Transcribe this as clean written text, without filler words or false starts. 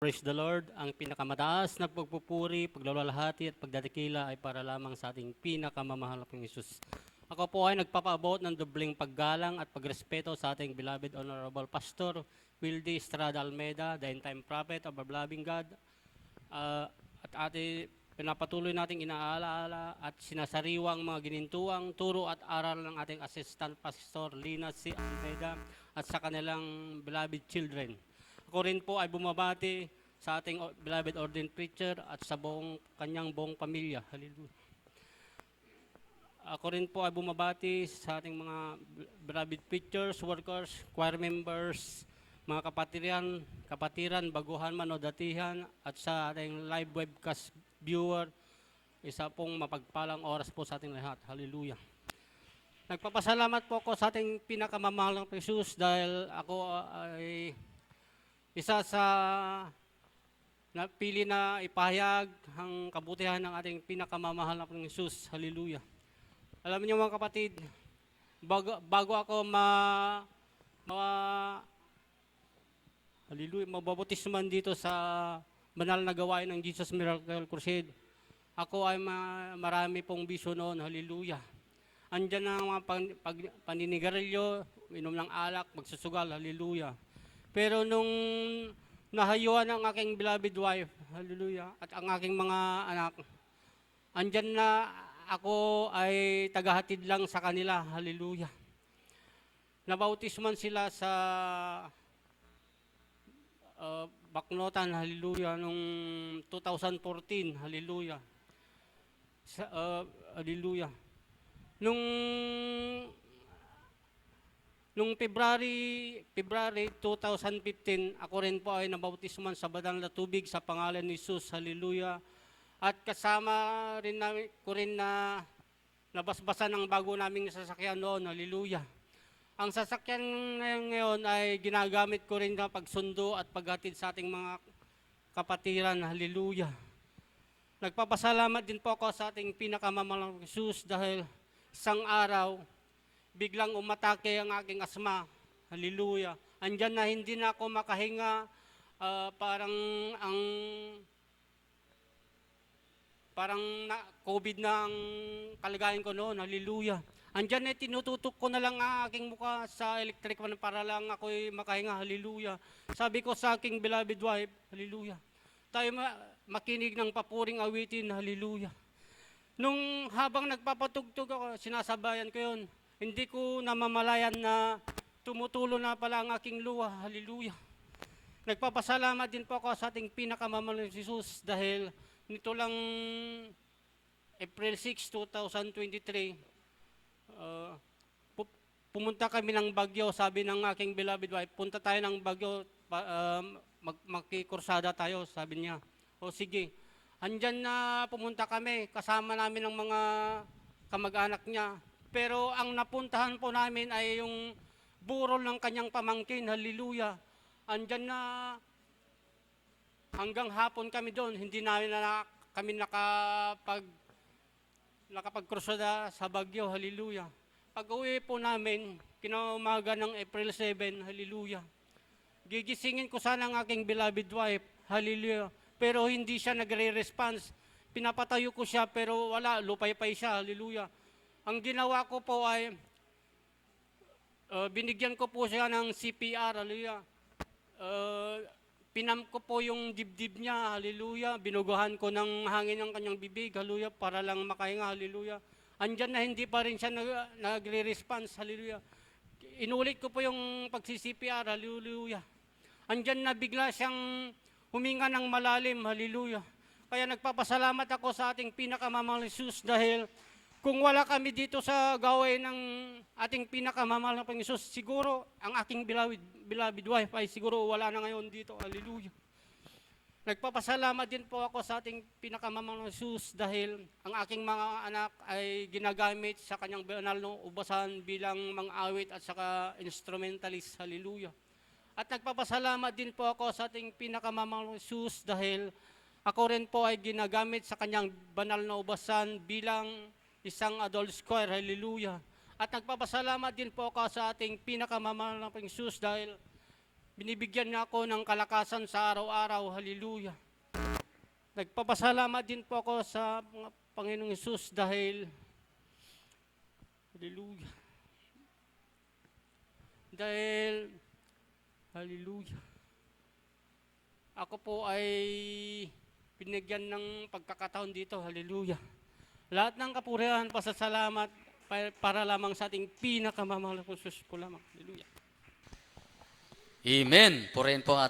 Praise the Lord, ang pinakamataas na pagpupuri, paglalahati at pagdadakila ay para lamang sa ating pinakamamahal na Panginoong Hesus. Ako po ay nagpapaabot ng dobling paggalang at pagrespeto sa ating beloved Honorable Pastor Wildy Estrada Almeida, the end-time prophet of our loving God. At pinapatuloy nating inaalaala at sinasariwang mga ginintuang turo at aral ng ating Assistant Pastor Lina C. Almeida at sa kanilang beloved children. Ako rin po ay bumabati sa ating beloved ordained preacher at sa kanyang buong pamilya. Hallelujah. Ako rin po ay bumabati sa ating mga beloved preachers, workers, choir members, mga kapatiran, baguhan man o datihan, at sa ating live webcast viewer, isa pong mapagpalang oras po sa ating lahat. Hallelujah. Nagpapasalamat po ako sa ating pinakamamahal ng Jesus dahil ako ay isa sa napili na ipahayag ang kabutihan ng ating pinakamamahal na Panginoong Hesus. Hallelujah. Alam niyo mga kapatid, bago ako mabautisman dito sa banal na gawain ng Jesus Miracle Crusade, ako ay marami pong bisyo noon. Hallelujah. Andyan na mga paninigarilyo, inom ng alak, magsusugal. Hallelujah. Pero nung nahayuan ang aking beloved wife, hallelujah, at ang aking mga anak, andyan na ako ay tagahatid lang sa kanila, hallelujah. Nabautisman sila sa Baknotan, hallelujah, nung 2014, hallelujah. Hallelujah. Nung February 2015, ako rin po ay nabautisman sa banal na tubig sa pangalan ni Jesus. Hallelujah. At kasama rin ko rin na nabasbasan ng bago naming sasakyan noon. Hallelujah. Ang sasakyan ngayon ay ginagamit ko rin na pagsundo at paghatid sa ating mga kapatiran. Hallelujah. Nagpapasalamat din po ako sa ating pinakamamahal na Jesus dahil isang araw, biglang umatake ang aking asma. Hallelujah. Andyan na hindi na ako makahinga. Parang COVID na ang kalagayan ko noon. Hallelujah. Andyan na tinututok ko na lang ang aking mukha sa electric fan para lang ako'y makahinga. Hallelujah. Sabi ko sa aking beloved wife, hallelujah, tayo makinig ng papuring awitin. Hallelujah. Nung habang nagpapatugtog ako, sinasabayan ko yun. Hindi ko namamalayan na tumutulo na pala ang aking luha. Hallelujah. Nagpapasalamat din po ako sa ating pinakamamahal na Jesus dahil nito lang April 6, 2023, pumunta kami ng Baguio. Sabi ng aking beloved wife, punta tayo ng Baguio, makikursada tayo, sabi niya. O sige. Andyan na pumunta kami, kasama namin ng mga kamag-anak niya. Pero ang napuntahan po namin ay yung burol ng kanyang pamangkin. Hallelujah. Andyan na hanggang hapon kami doon. Hindi namin kami nakapagkrusada sa Baguio. Hallelujah. Pag-uwi po namin, kinaumaga ng April 7, hallelujah. Gigisingin ko sana ang aking beloved wife. Hallelujah. Pero hindi siya nagre-response. Pinapatayo ko siya pero wala, lupay-pay siya. Hallelujah. Ang ginawa ko po ay, binigyan ko po siya ng CPR, hallelujah. Pinam ko po yung dibdib niya, hallelujah. Binuguhan ko ng hangin ng kanyang bibig, hallelujah, para lang makahinga, hallelujah. Andyan na hindi pa rin siya nagre-response, hallelujah. Inulit ko po yung pagsi-CPR, hallelujah. Andyan na bigla siyang huminga ng malalim, hallelujah. Kaya nagpapasalamat ako sa ating pinakamamahal na Jesus dahil kung wala kami dito sa gawain ng ating pinakamamahal na Panginoon Jesus, siguro ang aking beloved wife ay siguro wala na ngayon dito. Hallelujah. Nagpapasalamat din po ako sa ating pinakamamahal na Jesus dahil ang aking mga anak ay ginagamit sa kanyang banal na ubasan bilang mga awit at saka instrumentalist. Hallelujah. At nagpapasalamat din po ako sa ating pinakamamahal na Jesus dahil ako rin po ay ginagamit sa kanyang banal na ubasan bilang isang adult choir, hallelujah. At nagpapasalamat din po ako sa ating pinakamamahal na Panginoon Jesus dahil binibigyan niya ako ng kalakasan sa araw-araw. Hallelujah. Nagpapasalamat din po ako sa mga Panginoong Hesus dahil, hallelujah, dahil, hallelujah, ako po ay binigyan ng pagkakataon dito. Hallelujah. Lahat ng kapurihan, pasasalamat para lamang sa ating pinakamamahal na Hesus po lamang. Hallelujah. Amen. Purihin po ang ating